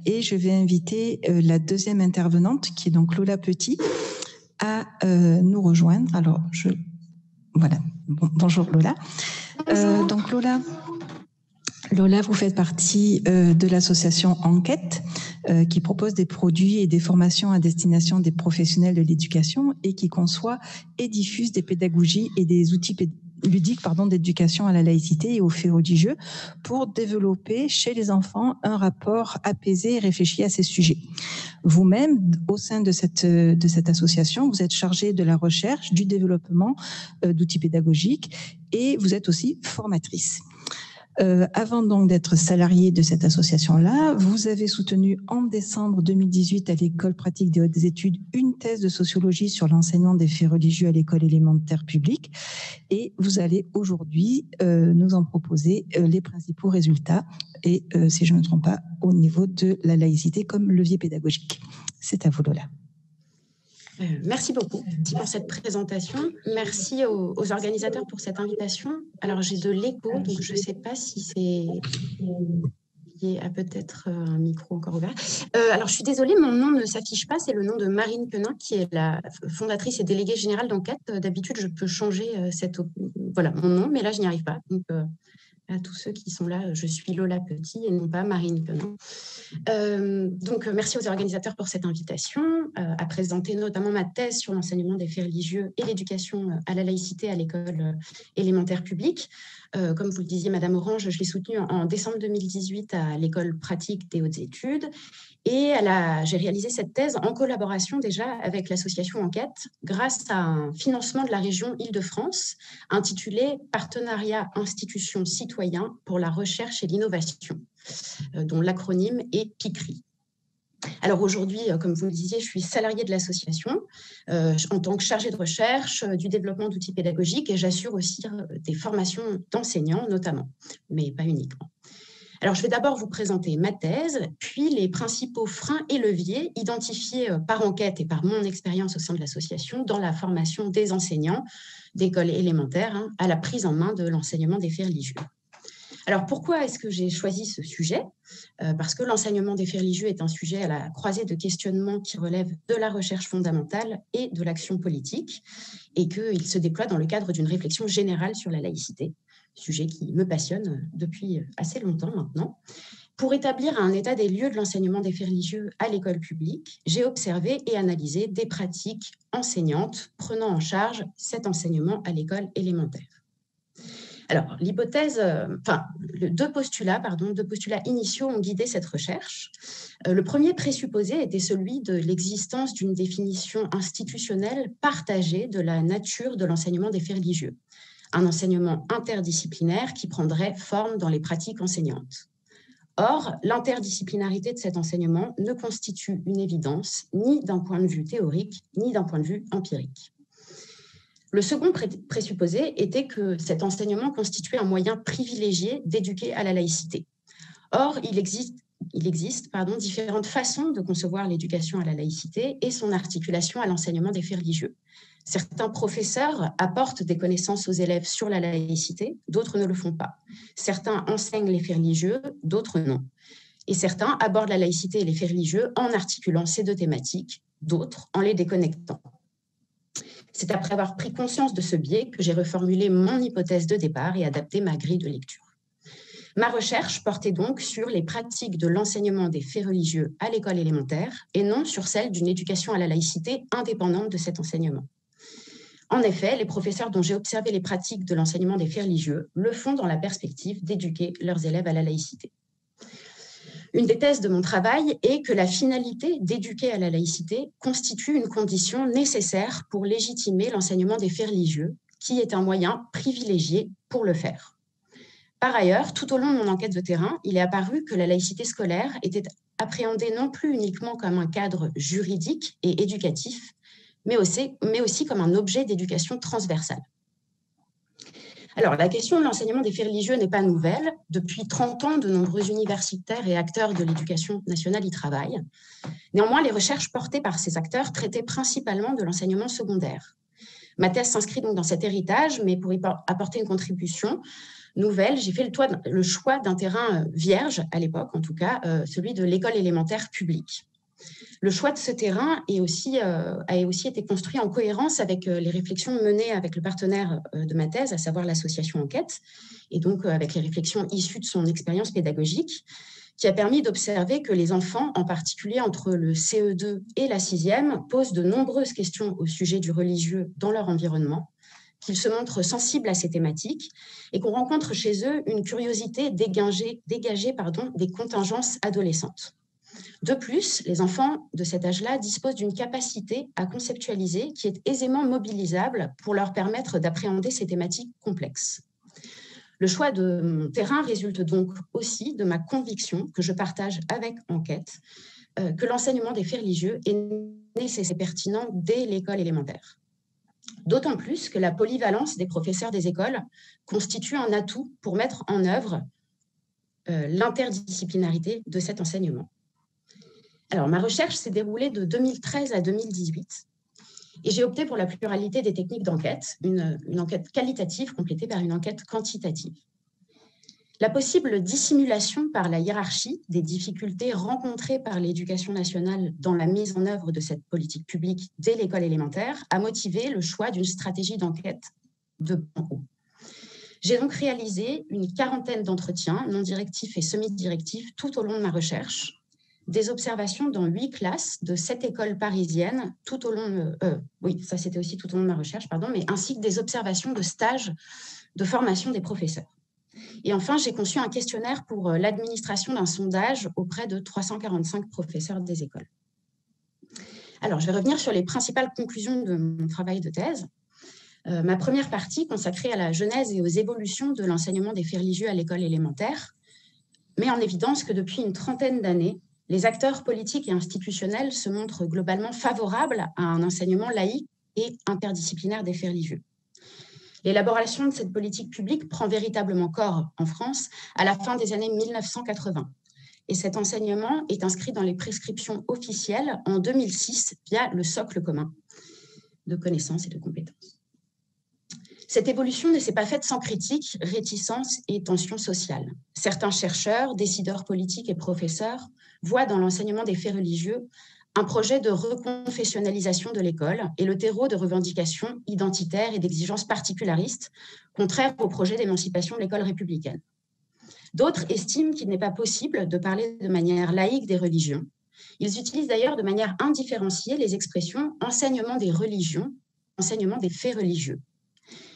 Et je vais inviter la deuxième intervenante, qui est donc Lola Petit, à nous rejoindre. Alors, voilà. Bonjour Lola. Bonjour. Donc Lola, vous faites partie de l'association Enquête, qui propose des produits et des formations à destination des professionnels de l'éducation et qui conçoit et diffuse des pédagogies et des outils ludiques d'éducation à la laïcité et aux faits religieux pour développer chez les enfants un rapport apaisé et réfléchi à ces sujets. Vous-même, au sein de cette association, vous êtes chargée de la recherche, du développement d'outils pédagogiques et vous êtes aussi formatrice. Avant donc d'être salariée de cette association-là, vous avez soutenu en décembre 2018 à l'École pratique des hautes études une thèse de sociologie sur l'enseignement des faits religieux à l'école élémentaire publique et vous allez aujourd'hui nous en proposer les principaux résultats et, si je ne me trompe pas, au niveau de la laïcité comme levier pédagogique. C'est à vous, Lola. Merci beaucoup pour cette présentation. Merci aux organisateurs pour cette invitation. Alors, j'ai de l'écho, donc je ne sais pas si c'est lié à peut-être un micro encore ouvert. Alors, je suis désolée, mon nom ne s'affiche pas. C'est le nom de Marine Quenin, qui est la fondatrice et déléguée générale d'Enquête. D'habitude, je peux changer mon nom, mais là, je n'y arrive pas. Donc, à tous ceux qui sont là, je suis Lola Petit et non pas Marine Quenin. Donc, merci aux organisateurs pour cette invitation à présenter notamment ma thèse sur l'enseignement des faits religieux et l'éducation à la laïcité à l'école élémentaire publique. Comme vous le disiez, Madame Orange, je l'ai soutenue en décembre 2018 à l'École pratique des hautes études. Et j'ai réalisé cette thèse en collaboration déjà avec l'association Enquête grâce à un financement de la région Île-de-France intitulé « Partenariat institutions citoyens pour la recherche et l'innovation », dont l'acronyme est PICRI. Alors aujourd'hui, comme vous le disiez, je suis salariée de l'association en tant que chargée de recherche, du développement d'outils pédagogiques et j'assure aussi des formations d'enseignants notamment, mais pas uniquement. Alors, je vais d'abord vous présenter ma thèse, puis les principaux freins et leviers identifiés par Enquête et par mon expérience au sein de l'association dans la formation des enseignants d'école élémentaire à la prise en main de l'enseignement des faits religieux. Alors, pourquoi est-ce que j'ai choisi ce sujet ? Parce que l'enseignement des faits religieux est un sujet à la croisée de questionnements qui relèvent de la recherche fondamentale et de l'action politique, et qu'il se déploie dans le cadre d'une réflexion générale sur la laïcité, sujet qui me passionne depuis assez longtemps maintenant. Pour établir un état des lieux de l'enseignement des faits religieux à l'école publique, j'ai observé et analysé des pratiques enseignantes prenant en charge cet enseignement à l'école élémentaire. Alors, deux postulats initiaux ont guidé cette recherche. Le premier présupposé était celui de l'existence d'une définition institutionnelle partagée de la nature de l'enseignement des faits religieux, un enseignement interdisciplinaire qui prendrait forme dans les pratiques enseignantes. Or, l'interdisciplinarité de cet enseignement ne constitue une évidence ni d'un point de vue théorique, ni d'un point de vue empirique. Le second présupposé était que cet enseignement constituait un moyen privilégié d'éduquer à la laïcité. Or, il existe différentes façons de concevoir l'éducation à la laïcité et son articulation à l'enseignement des faits religieux. Certains professeurs apportent des connaissances aux élèves sur la laïcité, d'autres ne le font pas. Certains enseignent les faits religieux, d'autres non. Et certains abordent la laïcité et les faits religieux en articulant ces deux thématiques, d'autres en les déconnectant. C'est après avoir pris conscience de ce biais que j'ai reformulé mon hypothèse de départ et adapté ma grille de lecture. Ma recherche portait donc sur les pratiques de l'enseignement des faits religieux à l'école élémentaire et non sur celle d'une éducation à la laïcité indépendante de cet enseignement. En effet, les professeurs dont j'ai observé les pratiques de l'enseignement des faits religieux le font dans la perspective d'éduquer leurs élèves à la laïcité. Une des thèses de mon travail est que la finalité d'éduquer à la laïcité constitue une condition nécessaire pour légitimer l'enseignement des faits religieux, qui est un moyen privilégié pour le faire. Par ailleurs, tout au long de mon enquête de terrain, il est apparu que la laïcité scolaire était appréhendée non plus uniquement comme un cadre juridique et éducatif, mais aussi comme un objet d'éducation transversale. Alors, la question de l'enseignement des faits religieux n'est pas nouvelle. Depuis 30 ans, de nombreux universitaires et acteurs de l'éducation nationale y travaillent. Néanmoins, les recherches portées par ces acteurs traitaient principalement de l'enseignement secondaire. Ma thèse s'inscrit donc dans cet héritage, mais pour y apporter une contribution, nouvelle, j'ai fait le choix d'un terrain vierge, à l'époque en tout cas, celui de l'école élémentaire publique. Le choix de ce terrain a aussi été construit en cohérence avec les réflexions menées avec le partenaire de ma thèse, à savoir l'association Enquête, et donc avec les réflexions issues de son expérience pédagogique, qui a permis d'observer que les enfants, en particulier entre le CE2 et la 6e, posent de nombreuses questions au sujet du religieux dans leur environnement, qu'ils se montrent sensibles à ces thématiques et qu'on rencontre chez eux une curiosité dégagée des contingences adolescentes. De plus, les enfants de cet âge-là disposent d'une capacité à conceptualiser qui est aisément mobilisable pour leur permettre d'appréhender ces thématiques complexes. Le choix de mon terrain résulte donc aussi de ma conviction, que je partage avec Enquête, que l'enseignement des faits religieux est nécessaire et pertinent dès l'école élémentaire. D'autant plus que la polyvalence des professeurs des écoles constitue un atout pour mettre en œuvre l'interdisciplinarité de cet enseignement. Alors, ma recherche s'est déroulée de 2013 à 2018 et j'ai opté pour la pluralité des techniques d'enquête, une enquête qualitative complétée par une enquête quantitative. La possible dissimulation par la hiérarchie des difficultés rencontrées par l'éducation nationale dans la mise en œuvre de cette politique publique dès l'école élémentaire a motivé le choix d'une stratégie d'enquête de bas en haut. J'ai donc réalisé une 40aine d'entretiens non directifs et semi-directifs tout au long de ma recherche, des observations dans 8 classes de 7 écoles parisiennes tout au long ça c'était aussi tout au long de ma recherche, mais ainsi que des observations de stages de formation des professeurs. Et enfin, j'ai conçu un questionnaire pour l'administration d'un sondage auprès de 345 professeurs des écoles. Alors, je vais revenir sur les principales conclusions de mon travail de thèse. Ma première partie, consacrée à la genèse et aux évolutions de l'enseignement des faits religieux à l'école élémentaire, met en évidence que depuis une trentaine d'années, les acteurs politiques et institutionnels se montrent globalement favorables à un enseignement laïque et interdisciplinaire des faits religieux. L'élaboration de cette politique publique prend véritablement corps en France à la fin des années 1980. Et cet enseignement est inscrit dans les prescriptions officielles en 2006 via le socle commun de connaissances et de compétences. Cette évolution ne s'est pas faite sans critique, réticence et tension sociale. Certains chercheurs, décideurs politiques et professeurs voient dans l'enseignement des faits religieux un projet de reconfessionnalisation de l'école et le terreau de revendications identitaires et d'exigences particularistes, contraires au projet d'émancipation de l'école républicaine. D'autres estiment qu'il n'est pas possible de parler de manière laïque des religions. Ils utilisent d'ailleurs de manière indifférenciée les expressions « enseignement des religions »,« enseignement des faits religieux ».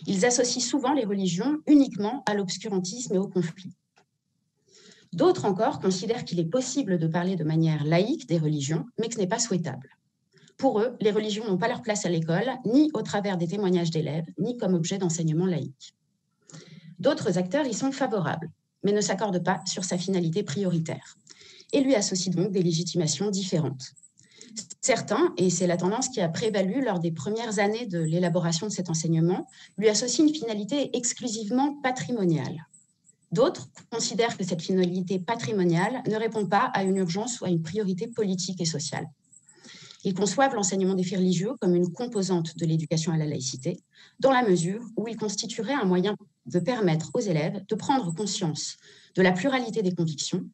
Ils associent souvent les religions uniquement à l'obscurantisme et au conflit. D'autres encore considèrent qu'il est possible de parler de manière laïque des religions, mais que ce n'est pas souhaitable. Pour eux, les religions n'ont pas leur place à l'école, ni au travers des témoignages d'élèves, ni comme objet d'enseignement laïque. D'autres acteurs y sont favorables, mais ne s'accordent pas sur sa finalité prioritaire, et lui associent donc des légitimations différentes. Certains, et c'est la tendance qui a prévalu lors des premières années de l'élaboration de cet enseignement, lui associent une finalité exclusivement patrimoniale. D'autres considèrent que cette finalité patrimoniale ne répond pas à une urgence ou à une priorité politique et sociale. Ils conçoivent l'enseignement des faits religieux comme une composante de l'éducation à la laïcité, dans la mesure où il constituerait un moyen de permettre aux élèves de prendre conscience de la pluralité des convictions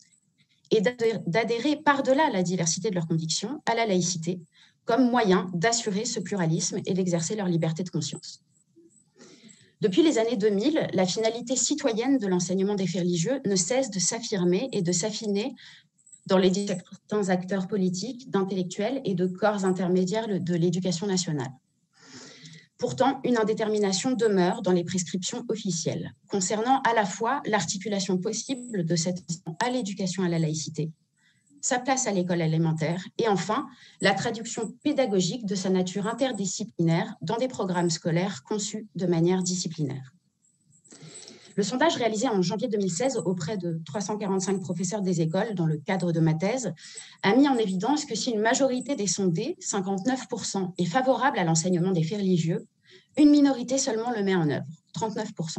et d'adhérer par-delà la diversité de leurs convictions à la laïcité comme moyen d'assurer ce pluralisme et d'exercer leur liberté de conscience. Depuis les années 2000, la finalité citoyenne de l'enseignement des faits religieux ne cesse de s'affirmer et de s'affiner dans les différents acteurs politiques, d'intellectuels et de corps intermédiaires de l'éducation nationale. Pourtant, une indétermination demeure dans les prescriptions officielles, concernant à la fois l'articulation possible de cette à l'éducation à la laïcité, sa place à l'école élémentaire et enfin la traduction pédagogique de sa nature interdisciplinaire dans des programmes scolaires conçus de manière disciplinaire. Le sondage réalisé en janvier 2016 auprès de 345 professeurs des écoles dans le cadre de ma thèse a mis en évidence que si une majorité des sondés, 59%, est favorable à l'enseignement des faits religieux, une minorité seulement le met en œuvre, 39%.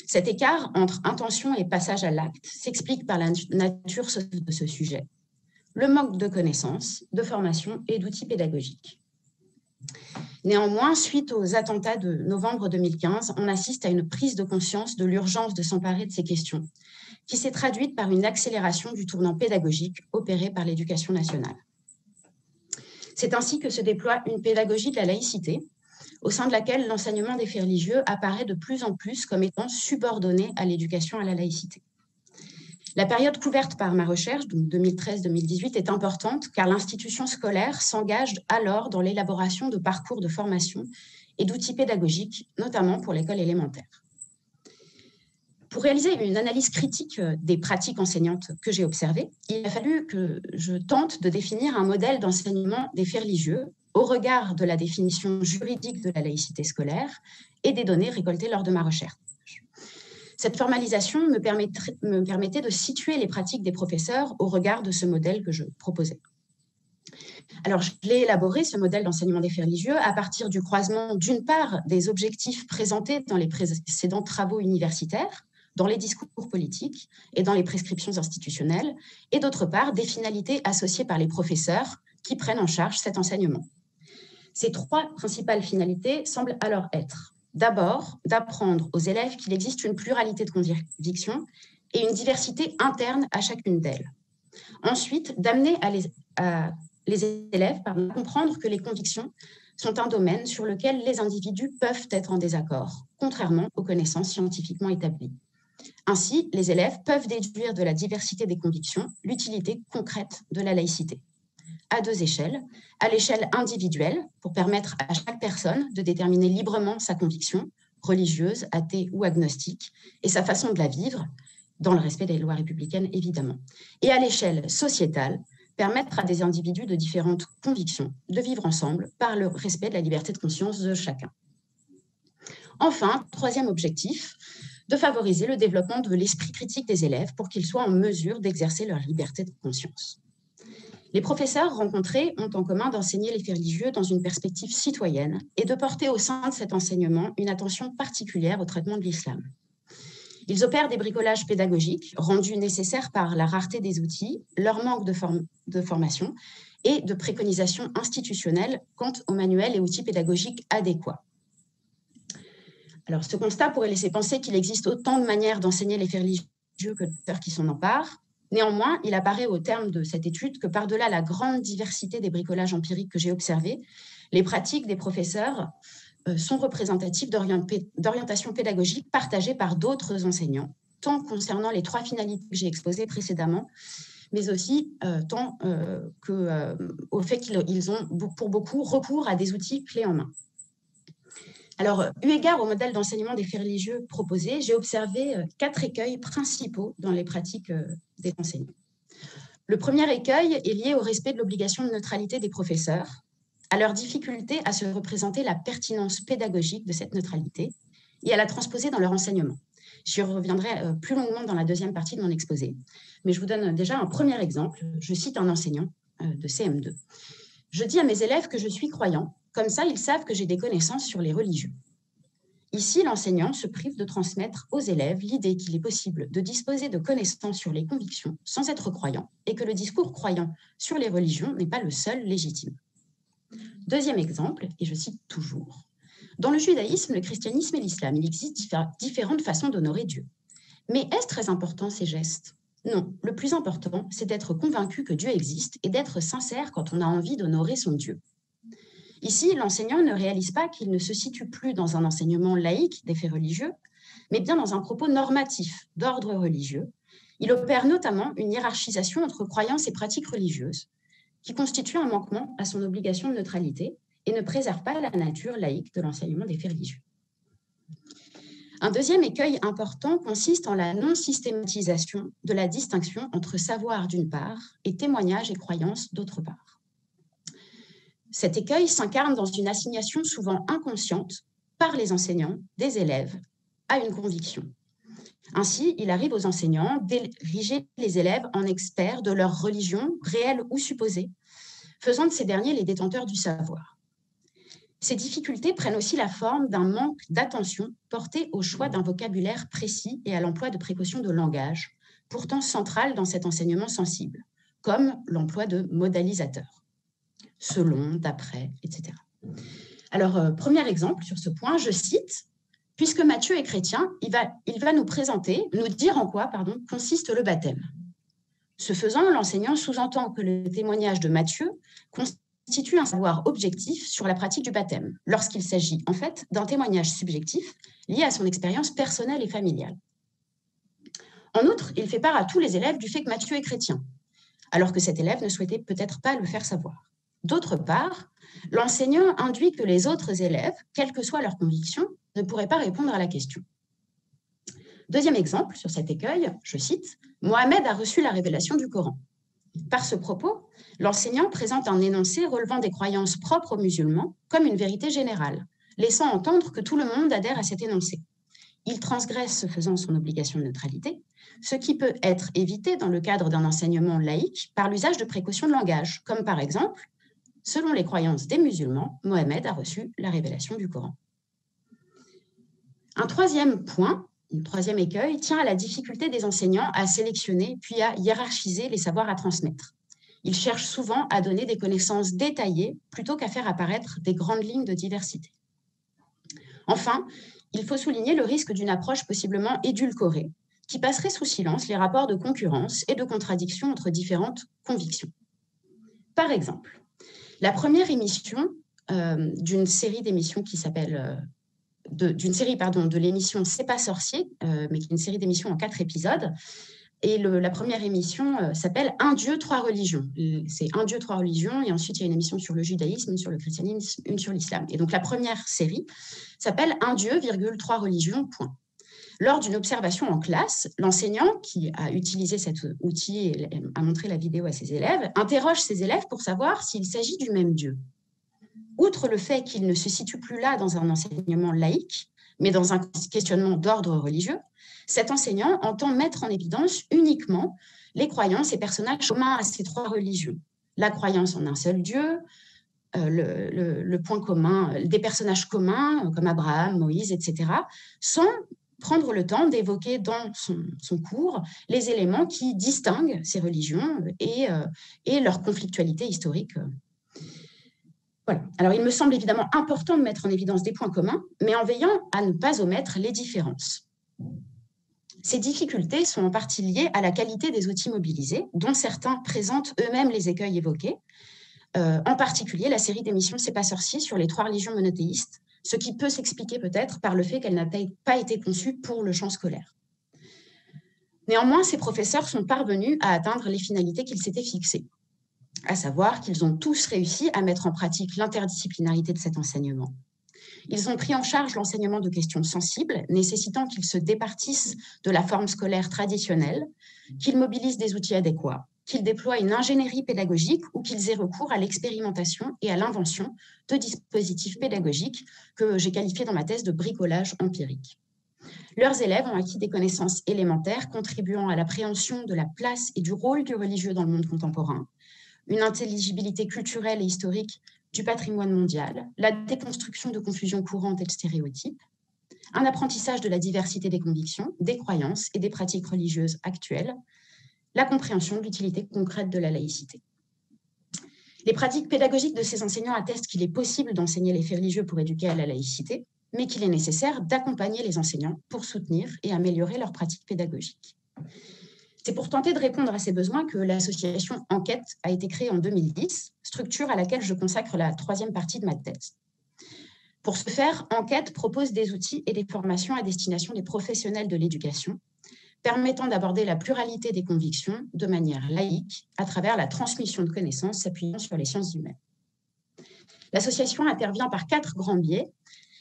Cet écart entre intention et passage à l'acte s'explique par la nature de ce sujet, le manque de connaissances, de formation et d'outils pédagogiques. Néanmoins, suite aux attentats de novembre 2015, on assiste à une prise de conscience de l'urgence de s'emparer de ces questions, qui s'est traduite par une accélération du tournant pédagogique opéré par l'Éducation nationale. C'est ainsi que se déploie une pédagogie de la laïcité, au sein de laquelle l'enseignement des faits religieux apparaît de plus en plus comme étant subordonné à l'éducation à la laïcité. La période couverte par ma recherche, donc 2013-2018, est importante car l'institution scolaire s'engage alors dans l'élaboration de parcours de formation et d'outils pédagogiques, notamment pour l'école élémentaire. Pour réaliser une analyse critique des pratiques enseignantes que j'ai observées, il a fallu que je tente de définir un modèle d'enseignement des faits religieux au regard de la définition juridique de la laïcité scolaire et des données récoltées lors de ma recherche. Cette formalisation me permettait de situer les pratiques des professeurs au regard de ce modèle que je proposais. Alors, je l'ai élaboré, ce modèle d'enseignement des faits religieux, à partir du croisement, d'une part, des objectifs présentés dans les précédents travaux universitaires, dans les discours politiques et dans les prescriptions institutionnelles, et d'autre part, des finalités associées par les professeurs qui prennent en charge cet enseignement. Ces trois principales finalités semblent alors être: d'abord, d'apprendre aux élèves qu'il existe une pluralité de convictions et une diversité interne à chacune d'elles. Ensuite, d'amener les élèves à comprendre que les convictions sont un domaine sur lequel les individus peuvent être en désaccord, contrairement aux connaissances scientifiquement établies. Ainsi, les élèves peuvent déduire de la diversité des convictions l'utilité concrète de la laïcité. À deux échelles, à l'échelle individuelle, pour permettre à chaque personne de déterminer librement sa conviction, religieuse, athée ou agnostique, et sa façon de la vivre, dans le respect des lois républicaines évidemment. Et à l'échelle sociétale, permettre à des individus de différentes convictions de vivre ensemble par le respect de la liberté de conscience de chacun. Enfin, troisième objectif, de favoriser le développement de l'esprit critique des élèves pour qu'ils soient en mesure d'exercer leur liberté de conscience. Les professeurs rencontrés ont en commun d'enseigner les faits religieux dans une perspective citoyenne et de porter au sein de cet enseignement une attention particulière au traitement de l'islam. Ils opèrent des bricolages pédagogiques rendus nécessaires par la rareté des outils, leur manque de formation et de préconisation institutionnelle quant aux manuels et outils pédagogiques adéquats. Alors, ce constat pourrait laisser penser qu'il existe autant de manières d'enseigner les faits religieux que d'auteurs qui s'en emparent. Néanmoins, il apparaît au terme de cette étude que par-delà la grande diversité des bricolages empiriques que j'ai observés, les pratiques des professeurs sont représentatives d'orientations pédagogiques partagées par d'autres enseignants, tant concernant les trois finalités que j'ai exposées précédemment, mais aussi au fait qu'ils ont pour beaucoup recours à des outils clés en main. Alors, eu égard au modèle d'enseignement des faits religieux proposé, j'ai observé 4 écueils principaux dans les pratiques des enseignants. Le premier écueil est lié au respect de l'obligation de neutralité des professeurs, à leur difficulté à se représenter la pertinence pédagogique de cette neutralité et à la transposer dans leur enseignement. J'y reviendrai plus longuement dans la deuxième partie de mon exposé, mais je vous donne déjà un premier exemple. Je cite un enseignant de CM2. « Je dis à mes élèves que je suis croyant, comme ça ils savent que j'ai des connaissances sur les religieux. » Ici, l'enseignant se prive de transmettre aux élèves l'idée qu'il est possible de disposer de connaissances sur les convictions sans être croyant et que le discours croyant sur les religions n'est pas le seul légitime. Deuxième exemple, et je cite toujours, « Dans le judaïsme, le christianisme et l'islam, il existe différentes façons d'honorer Dieu. Mais est-ce très important ces gestes ? Non, le plus important, c'est d'être convaincu que Dieu existe et d'être sincère quand on a envie d'honorer son Dieu. » Ici, l'enseignant ne réalise pas qu'il ne se situe plus dans un enseignement laïque des faits religieux, mais bien dans un propos normatif d'ordre religieux. Il opère notamment une hiérarchisation entre croyances et pratiques religieuses, qui constitue un manquement à son obligation de neutralité et ne préserve pas la nature laïque de l'enseignement des faits religieux. Un deuxième écueil important consiste en la non-systématisation de la distinction entre savoir d'une part et témoignage et croyance d'autre part. Cet écueil s'incarne dans une assignation souvent inconsciente par les enseignants des élèves à une conviction. Ainsi, il arrive aux enseignants d'ériger les élèves en experts de leur religion, réelle ou supposée, faisant de ces derniers les détenteurs du savoir. Ces difficultés prennent aussi la forme d'un manque d'attention porté au choix d'un vocabulaire précis et à l'emploi de précautions de langage, pourtant centrales dans cet enseignement sensible, comme l'emploi de modalisateurs, selon, d'après, etc. Alors, premier exemple sur ce point, je cite, « Puisque Matthieu est chrétien, il va nous dire en quoi consiste le baptême. » Ce faisant, l'enseignant sous-entend que le témoignage de Matthieu constitue un savoir objectif sur la pratique du baptême, lorsqu'il s'agit en fait d'un témoignage subjectif lié à son expérience personnelle et familiale. En outre, il fait part à tous les élèves du fait que Matthieu est chrétien, alors que cet élève ne souhaitait peut-être pas le faire savoir. D'autre part, l'enseignant induit que les autres élèves, quelle que soit leur conviction, ne pourraient pas répondre à la question. Deuxième exemple sur cet écueil, je cite, « Mohamed a reçu la révélation du Coran. » Par ce propos, l'enseignant présente un énoncé relevant des croyances propres aux musulmans comme une vérité générale, laissant entendre que tout le monde adhère à cet énoncé. Il transgresse ce faisant son obligation de neutralité, ce qui peut être évité dans le cadre d'un enseignement laïque par l'usage de précautions de langage, comme par exemple, selon les croyances des musulmans, Mohamed a reçu la révélation du Coran. Un troisième écueil tient à la difficulté des enseignants à sélectionner puis à hiérarchiser les savoirs à transmettre. Ils cherchent souvent à donner des connaissances détaillées plutôt qu'à faire apparaître des grandes lignes de diversité. Enfin, il faut souligner le risque d'une approche possiblement édulcorée qui passerait sous silence les rapports de concurrence et de contradiction entre différentes convictions. Par exemple, la première émission d'une série d'émissions qui s'appelle... de l'émission C'est pas sorcier, mais qui est une série d'émissions en 4 épisodes. Et la première émission s'appelle Un Dieu, 3 religions. C'est Un Dieu, 3 religions, et ensuite il y a une émission sur le judaïsme, une sur le christianisme, une sur l'islam. Et donc la première série s'appelle Un Dieu, 3 religions, point. Lors d'une observation en classe, l'enseignant, qui a utilisé cet outil et a montré la vidéo à ses élèves, interroge ses élèves pour savoir s'il s'agit du même Dieu. Outre le fait qu'il ne se situe plus là dans un enseignement laïque, mais dans un questionnement d'ordre religieux, cet enseignant entend mettre en évidence uniquement les croyances et personnages communs à ces 3 religions. La croyance en un seul Dieu, le point commun, des personnages communs comme Abraham, Moïse, etc., sans prendre le temps d'évoquer dans son cours les éléments qui distinguent ces religions et leur conflictualité historique. Voilà. Alors, il me semble évidemment important de mettre en évidence des points communs, mais en veillant à ne pas omettre les différences. Ces difficultés sont en partie liées à la qualité des outils mobilisés, dont certains présentent eux-mêmes les écueils évoqués, en particulier la série d'émissions C'est pas sorcier sur les 3 religions monothéistes, ce qui peut s'expliquer peut-être par le fait qu'elle n'a pas été conçue pour le champ scolaire. Néanmoins, ces professeurs sont parvenus à atteindre les finalités qu'ils s'étaient fixées, à savoir qu'ils ont tous réussi à mettre en pratique l'interdisciplinarité de cet enseignement. Ils ont pris en charge l'enseignement de questions sensibles, nécessitant qu'ils se départissent de la forme scolaire traditionnelle, qu'ils mobilisent des outils adéquats, qu'ils déploient une ingénierie pédagogique ou qu'ils aient recours à l'expérimentation et à l'invention de dispositifs pédagogiques que j'ai qualifiés dans ma thèse de bricolage empirique. Leurs élèves ont acquis des connaissances élémentaires contribuant à l'appréhension de la place et du rôle du religieux dans le monde contemporain, une intelligibilité culturelle et historique du patrimoine mondial, la déconstruction de confusions courantes et de stéréotypes, un apprentissage de la diversité des convictions, des croyances et des pratiques religieuses actuelles, la compréhension de l'utilité concrète de la laïcité. Les pratiques pédagogiques de ces enseignants attestent qu'il est possible d'enseigner les faits religieux pour éduquer à la laïcité, mais qu'il est nécessaire d'accompagner les enseignants pour soutenir et améliorer leurs pratiques pédagogiques. C'est pour tenter de répondre à ces besoins que l'association Enquête a été créée en 2010, structure à laquelle je consacre la 3e partie de ma thèse. Pour ce faire, Enquête propose des outils et des formations à destination des professionnels de l'éducation, permettant d'aborder la pluralité des convictions de manière laïque à travers la transmission de connaissances s'appuyant sur les sciences humaines. L'association intervient par 4 grands biais: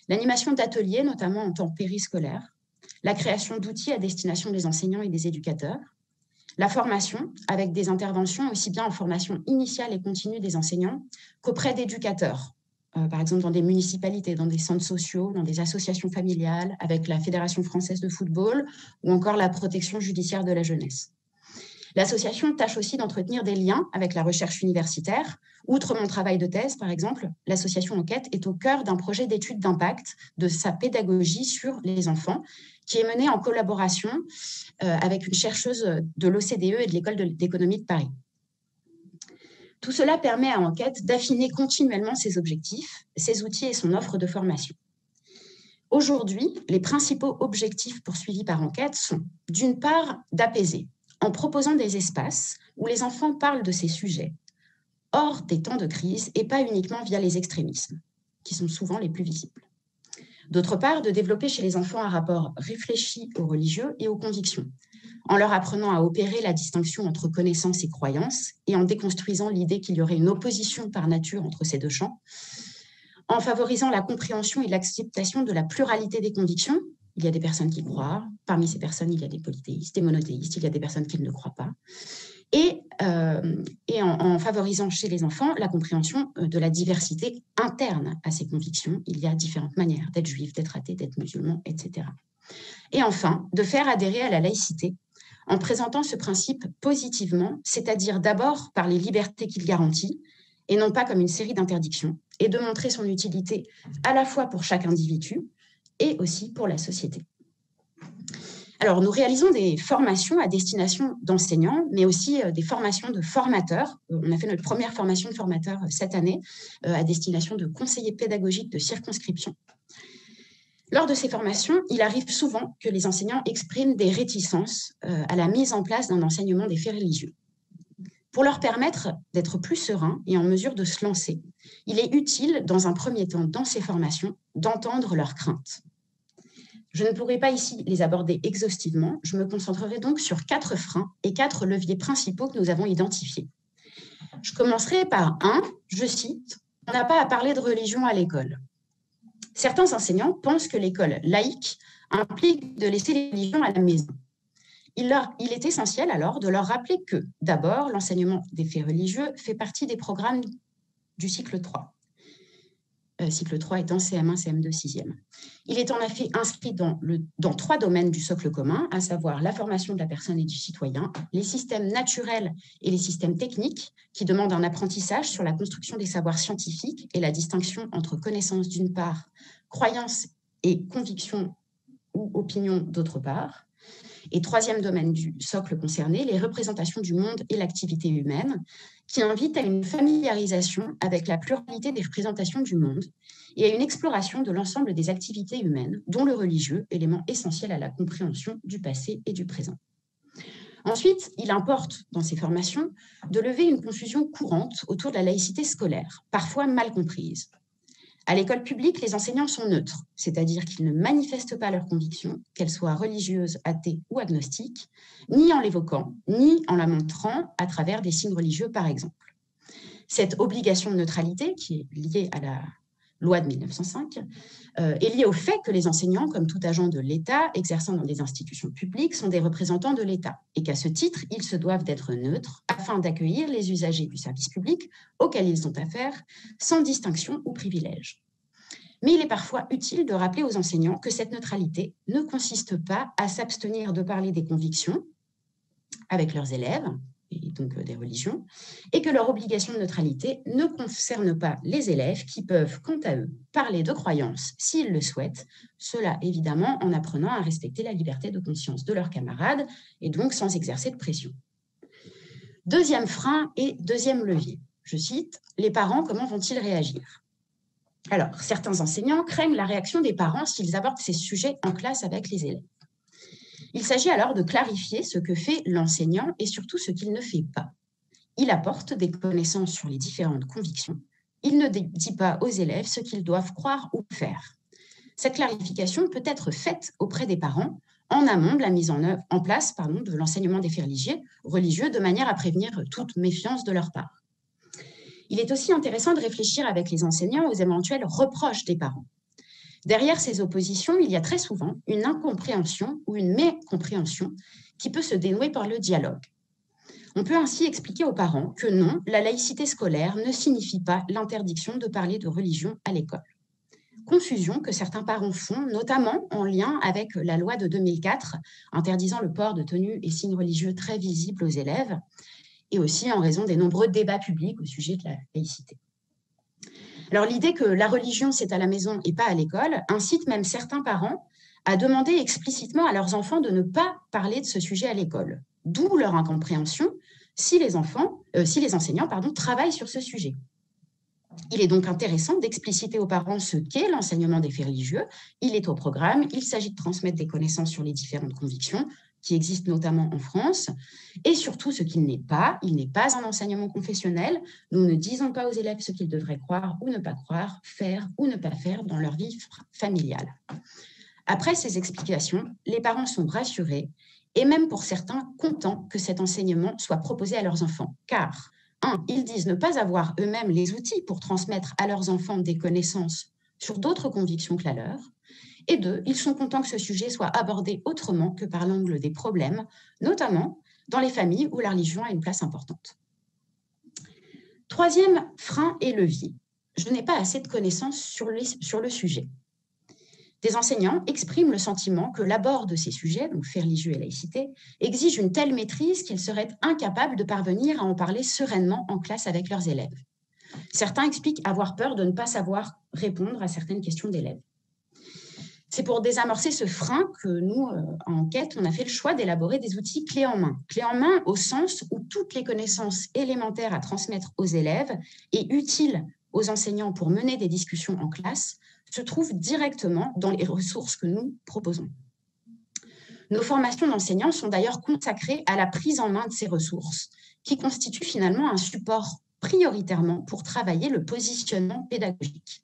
l'animation d'ateliers, notamment en temps périscolaire, la création d'outils à destination des enseignants et des éducateurs, la formation, avec des interventions aussi bien en formation initiale et continue des enseignants qu'auprès d'éducateurs, par exemple dans des municipalités, dans des centres sociaux, dans des associations familiales, avec la Fédération française de football ou encore la protection judiciaire de la jeunesse. L'association tâche aussi d'entretenir des liens avec la recherche universitaire. Outre mon travail de thèse, par exemple, l'association Enquête est au cœur d'un projet d'étude d'impact de sa pédagogie sur les enfants, qui est mené en collaboration avec une chercheuse de l'OCDE et de l'École d'économie de Paris. Tout cela permet à Enquête d'affiner continuellement ses objectifs, ses outils et son offre de formation. Aujourd'hui, les principaux objectifs poursuivis par Enquête sont, d'une part, d'apaiser, en proposant des espaces où les enfants parlent de ces sujets, hors des temps de crise et pas uniquement via les extrémismes, qui sont souvent les plus visibles. D'autre part, de développer chez les enfants un rapport réfléchi aux religieux et aux convictions, en leur apprenant à opérer la distinction entre connaissance et croyance et en déconstruisant l'idée qu'il y aurait une opposition par nature entre ces deux champs, en favorisant la compréhension et l'acceptation de la pluralité des convictions. Il y a des personnes qui croient, parmi ces personnes, il y a des polythéistes, des monothéistes, il y a des personnes qui ne croient pas, et en favorisant chez les enfants la compréhension de la diversité interne à ces convictions. Il y a différentes manières d'être juif, d'être athée, d'être musulman, etc. Et enfin, de faire adhérer à la laïcité en présentant ce principe positivement, c'est-à-dire d'abord par les libertés qu'il garantit, et non pas comme une série d'interdictions, et de montrer son utilité à la fois pour chaque individu et aussi pour la société. Alors, nous réalisons des formations à destination d'enseignants, mais aussi des formations de formateurs. On a fait notre première formation de formateurs cette année à destination de conseillers pédagogiques de circonscription. Lors de ces formations, il arrive souvent que les enseignants expriment des réticences à la mise en place d'un enseignement des faits religieux. Pour leur permettre d'être plus sereins et en mesure de se lancer, il est utile, dans un premier temps, dans ces formations, d'entendre leurs craintes. Je ne pourrai pas ici les aborder exhaustivement, je me concentrerai donc sur 4 freins et 4 leviers principaux que nous avons identifiés. Je commencerai par un, je cite, « On n'a pas à parler de religion à l'école ». Certains enseignants pensent que l'école laïque implique de laisser les religions à la maison. Il est essentiel alors de leur rappeler que, d'abord, l'enseignement des faits religieux fait partie des programmes du cycle 3. Cycle 3 étant CM1, CM2, 6e. Il est en effet inscrit dans 3 domaines du socle commun, à savoir la formation de la personne et du citoyen, les systèmes naturels et les systèmes techniques, qui demandent un apprentissage sur la construction des savoirs scientifiques et la distinction entre connaissance d'une part, croyance et conviction ou opinion d'autre part. Et 3e domaine du socle concerné, les représentations du monde et l'activité humaine, qui invitent à une familiarisation avec la pluralité des représentations du monde et à une exploration de l'ensemble des activités humaines, dont le religieux, élément essentiel à la compréhension du passé et du présent. Ensuite, il importe, dans ces formations, de lever une confusion courante autour de la laïcité scolaire, parfois mal comprise. À l'école publique, les enseignants sont neutres, c'est-à-dire qu'ils ne manifestent pas leurs convictions, qu'elles soient religieuses, athées ou agnostiques, ni en l'évoquant, ni en la montrant à travers des signes religieux, par exemple. Cette obligation de neutralité, qui est liée à la loi de 1905, est liée au fait que les enseignants, comme tout agent de l'État exerçant dans des institutions publiques, sont des représentants de l'État et qu'à ce titre, ils se doivent d'être neutres afin d'accueillir les usagers du service public auxquels ils ont affaire, sans distinction ou privilège. Mais il est parfois utile de rappeler aux enseignants que cette neutralité ne consiste pas à s'abstenir de parler des convictions avec leurs élèves, et donc des religions, et que leur obligation de neutralité ne concerne pas les élèves qui peuvent, quant à eux, parler de croyances s'ils le souhaitent, cela évidemment en apprenant à respecter la liberté de conscience de leurs camarades et donc sans exercer de pression. Deuxième frein et deuxième levier, je cite, « Les parents, comment vont-ils réagir ?» Alors, certains enseignants craignent la réaction des parents s'ils abordent ces sujets en classe avec les élèves. Il s'agit alors de clarifier ce que fait l'enseignant et surtout ce qu'il ne fait pas. Il apporte des connaissances sur les différentes convictions. Il ne dit pas aux élèves ce qu'ils doivent croire ou faire. Cette clarification peut être faite auprès des parents en amont de la mise en place de l'enseignement des faits religieux de manière à prévenir toute méfiance de leur part. Il est aussi intéressant de réfléchir avec les enseignants aux éventuels reproches des parents. Derrière ces oppositions, il y a très souvent une incompréhension ou une mécompréhension qui peut se dénouer par le dialogue. On peut ainsi expliquer aux parents que non, la laïcité scolaire ne signifie pas l'interdiction de parler de religion à l'école. Confusion que certains parents font, notamment en lien avec la loi de 2004 interdisant le port de tenues et signes religieux très visibles aux élèves, et aussi en raison des nombreux débats publics au sujet de la laïcité. Alors l'idée que la religion c'est à la maison et pas à l'école incite même certains parents à demander explicitement à leurs enfants de ne pas parler de ce sujet à l'école, d'où leur incompréhension si les enseignants travaillent sur ce sujet. Il est donc intéressant d'expliciter aux parents ce qu'est l'enseignement des faits religieux. Il est au programme, il s'agit de transmettre des connaissances sur les différentes convictions qui existent notamment en France, et surtout ce qu'il n'est pas. Il n'est pas un enseignement confessionnel. Nous ne disons pas aux élèves ce qu'ils devraient croire ou ne pas croire, faire ou ne pas faire dans leur vie familiale. Après ces explications, les parents sont rassurés et même pour certains contents que cet enseignement soit proposé à leurs enfants, car ils disent ne pas avoir eux-mêmes les outils pour transmettre à leurs enfants des connaissances sur d'autres convictions que la leur. Et 2, ils sont contents que ce sujet soit abordé autrement que par l'angle des problèmes, notamment dans les familles où la religion a une place importante. Troisième frein et levier, je n'ai pas assez de connaissances sur le sujet. Des enseignants expriment le sentiment que l'abord de ces sujets, donc faits religieux et laïcité, exige une telle maîtrise qu'ils seraient incapables de parvenir à en parler sereinement en classe avec leurs élèves. Certains expliquent avoir peur de ne pas savoir répondre à certaines questions d'élèves. C'est pour désamorcer ce frein que nous, en enquête, on a fait le choix d'élaborer des outils clés en main. Clés en main au sens où toutes les connaissances élémentaires à transmettre aux élèves et utiles aux enseignants pour mener des discussions en classe se trouvent directement dans les ressources que nous proposons. Nos formations d'enseignants sont d'ailleurs consacrées à la prise en main de ces ressources, qui constituent finalement un support prioritairement pour travailler le positionnement pédagogique,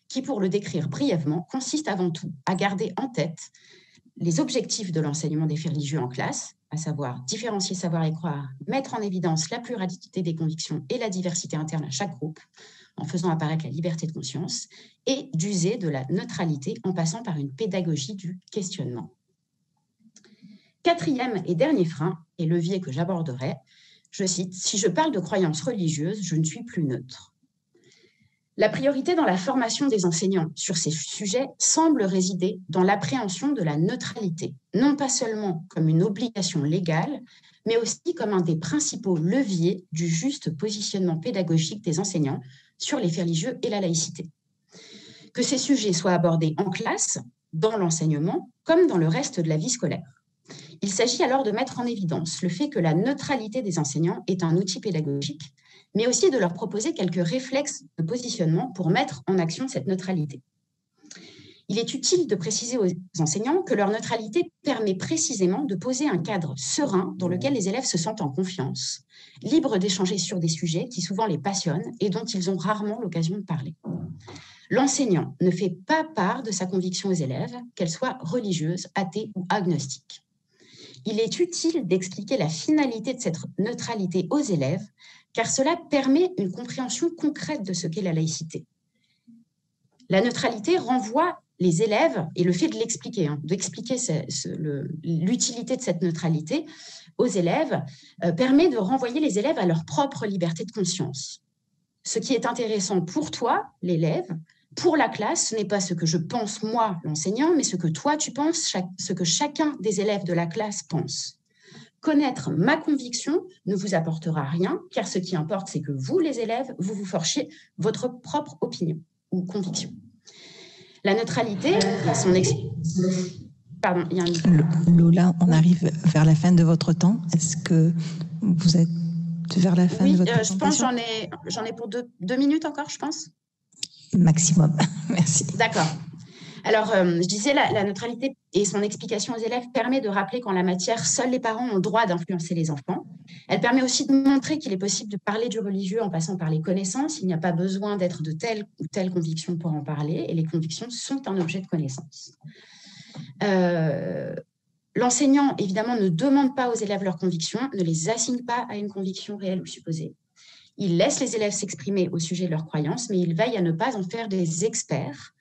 qui, pour le décrire brièvement, consiste avant tout à garder en tête les objectifs de l'enseignement des faits religieux en classe, à savoir différencier savoir et croire, mettre en évidence la pluralité des convictions et la diversité interne à chaque groupe, en faisant apparaître la liberté de conscience, et d'user de la neutralité en passant par une pédagogie du questionnement. Quatrième et dernier frein, et levier que j'aborderai, je cite, « Si je parle de croyances religieuses, je ne suis plus neutre ». La priorité dans la formation des enseignants sur ces sujets semble résider dans l'appréhension de la neutralité, non pas seulement comme une obligation légale, mais aussi comme un des principaux leviers du juste positionnement pédagogique des enseignants sur les faits religieux et la laïcité. Que ces sujets soient abordés en classe, dans l'enseignement, comme dans le reste de la vie scolaire. Il s'agit alors de mettre en évidence le fait que la neutralité des enseignants est un outil pédagogique, mais aussi de leur proposer quelques réflexes de positionnement pour mettre en action cette neutralité. Il est utile de préciser aux enseignants que leur neutralité permet précisément de poser un cadre serein dans lequel les élèves se sentent en confiance, libres d'échanger sur des sujets qui souvent les passionnent et dont ils ont rarement l'occasion de parler. L'enseignant ne fait pas part de sa conviction aux élèves, qu'elle soit religieuse, athée ou agnostique. Il est utile d'expliquer la finalité de cette neutralité aux élèves, car cela permet une compréhension concrète de ce qu'est la laïcité. La neutralité renvoie les élèves, et le fait de l'expliquer, d'expliquer l'utilité de cette neutralité aux élèves, permet de renvoyer les élèves à leur propre liberté de conscience. Ce qui est intéressant pour toi, l'élève, pour la classe, ce n'est pas ce que je pense moi, l'enseignant, mais ce que toi tu penses, ce que chacun des élèves de la classe pense. Connaître ma conviction ne vous apportera rien, car ce qui importe, c'est que vous, les élèves, vous vous forgiez votre propre opinion ou conviction. La neutralité, Pardon, il y a un... Lola, on arrive vers la fin de votre temps. Est-ce que vous êtes vers la fin de votre présentation ? Je pense j'en ai pour deux minutes encore, je pense. Maximum, merci. D'accord. Alors, je disais, la neutralité et son explication aux élèves permet de rappeler qu'en la matière, seuls les parents ont le droit d'influencer les enfants. Elle permet aussi de montrer qu'il est possible de parler du religieux en passant par les connaissances. Il n'y a pas besoin d'être de telle ou telle conviction pour en parler, et les convictions sont un objet de connaissance. L'enseignant, évidemment, ne demande pas aux élèves leurs convictions, ne les assigne pas à une conviction réelle ou supposée. Il laisse les élèves s'exprimer au sujet de leurs croyances, mais il veille à ne pas en faire des experts,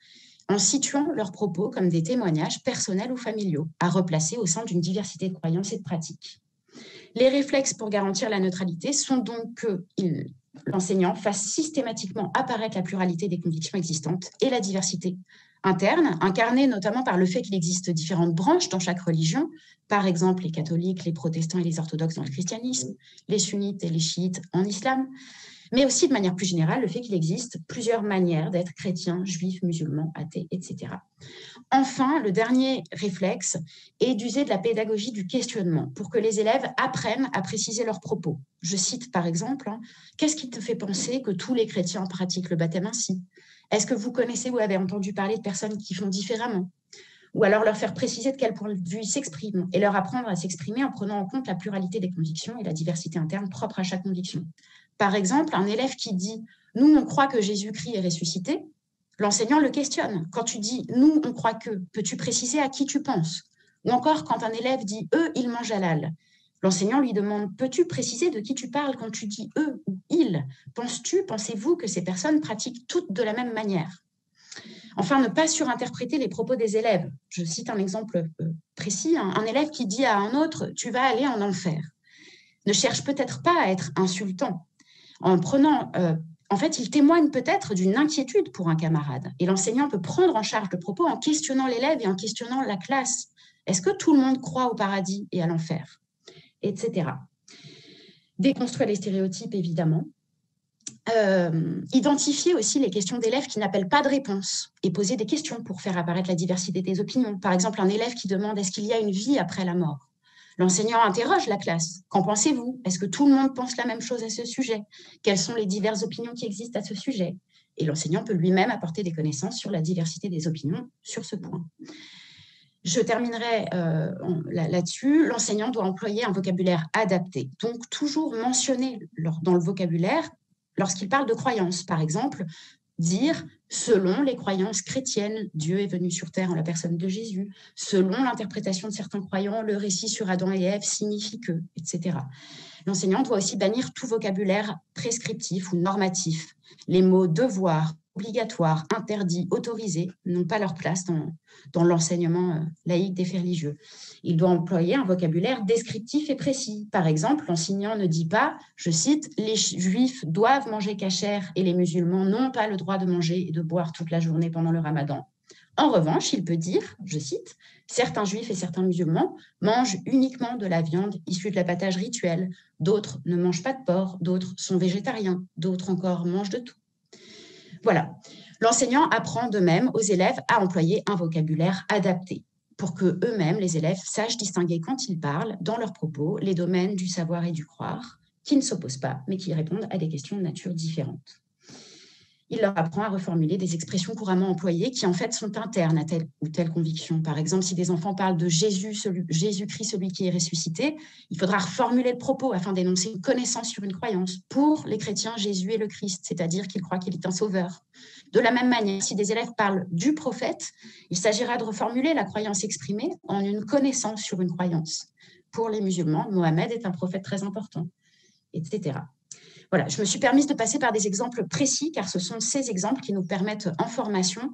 en situant leurs propos comme des témoignages personnels ou familiaux, à replacer au sein d'une diversité de croyances et de pratiques. Les réflexes pour garantir la neutralité sont donc que l'enseignant fasse systématiquement apparaître la pluralité des convictions existantes et la diversité interne, incarnée notamment par le fait qu'il existe différentes branches dans chaque religion, par exemple les catholiques, les protestants et les orthodoxes dans le christianisme, les sunnites et les chiites en islam, mais aussi de manière plus générale le fait qu'il existe plusieurs manières d'être chrétien, juif, musulman, athée, etc. Enfin, le dernier réflexe est d'user de la pédagogie du questionnement pour que les élèves apprennent à préciser leurs propos. Je cite par exemple, « Qu'est-ce qui te fait penser que tous les chrétiens pratiquent le baptême ainsi ? Est-ce que vous connaissez ou avez entendu parler de personnes qui font différemment ?» Ou alors leur faire préciser de quel point de vue ils s'expriment et leur apprendre à s'exprimer en prenant en compte la pluralité des convictions et la diversité interne propre à chaque conviction. Par exemple, un élève qui dit « Nous, on croit que Jésus-Christ est ressuscité », l'enseignant le questionne. Quand tu dis « nous, on croit que », peux-tu préciser à qui tu penses? Ou encore, quand un élève dit « eux, ils mangent halal », l'enseignant lui demande « peux-tu préciser de qui tu parles quand tu dis « eux » ou « ils » pensez-vous que ces personnes pratiquent toutes de la même manière ?» Enfin, ne pas surinterpréter les propos des élèves. Je cite un exemple précis. Un élève qui dit à un autre « tu vas aller en enfer » ne cherche peut-être pas à être insultant. En fait, il témoigne peut-être d'une inquiétude pour un camarade. Et l'enseignant peut prendre en charge le propos en questionnant l'élève et en questionnant la classe. Est-ce que tout le monde croit au paradis et à l'enfer? Etc. Déconstruire les stéréotypes, évidemment. Identifier aussi les questions d'élèves qui n'appellent pas de réponse et poser des questions pour faire apparaître la diversité des opinions. Par exemple, un élève qui demande « est-ce qu'il y a une vie après la mort ?» L'enseignant interroge la classe. Qu'en pensez-vous? Est-ce que tout le monde pense la même chose à ce sujet? Quelles sont les diverses opinions qui existent à ce sujet? Et l'enseignant peut lui-même apporter des connaissances sur la diversité des opinions sur ce point. Je terminerai là-dessus. L'enseignant doit employer un vocabulaire adapté. Donc, toujours mentionner dans le vocabulaire, lorsqu'il parle de croyances, par exemple, dire « selon les croyances chrétiennes, Dieu est venu sur terre en la personne de Jésus. Selon l'interprétation de certains croyants, le récit sur Adam et Ève signifie que, etc. » L'enseignant doit aussi bannir tout vocabulaire prescriptif ou normatif. Les mots « devoir », obligatoire, interdit, autorisé n'ont pas leur place dans l'enseignement laïque des faits religieux. Il doit employer un vocabulaire descriptif et précis. Par exemple, l'enseignant ne dit pas, je cite, « les juifs doivent manger cachère et les musulmans n'ont pas le droit de manger et de boire toute la journée pendant le ramadan ». En revanche, il peut dire, je cite, « certains juifs et certains musulmans mangent uniquement de la viande issue de l'abattage rituel, d'autres ne mangent pas de porc, d'autres sont végétariens, d'autres encore mangent de tout ». Voilà. L'enseignant apprend de même aux élèves à employer un vocabulaire adapté pour que eux-mêmes, les élèves, sachent distinguer quand ils parlent, dans leurs propos, les domaines du savoir et du croire, qui ne s'opposent pas, mais qui répondent à des questions de nature différente. Il leur apprend à reformuler des expressions couramment employées qui, en fait, sont internes à telle ou telle conviction. Par exemple, si des enfants parlent de Jésus-Christ, celui qui est ressuscité, il faudra reformuler le propos afin d'énoncer une connaissance sur une croyance. Pour les chrétiens, Jésus est le Christ, c'est-à-dire qu'ils croient qu'il est un sauveur. De la même manière, si des élèves parlent du prophète, il s'agira de reformuler la croyance exprimée en une connaissance sur une croyance. Pour les musulmans, Mohammed est un prophète très important, etc. Voilà, je me suis permise de passer par des exemples précis, car ce sont ces exemples qui nous permettent en formation,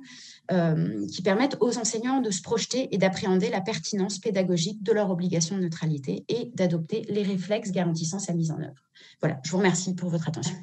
qui permettent aux enseignants de se projeter et d'appréhender la pertinence pédagogique de leur obligation de neutralité et d'adopter les réflexes garantissant sa mise en œuvre. Voilà, je vous remercie pour votre attention.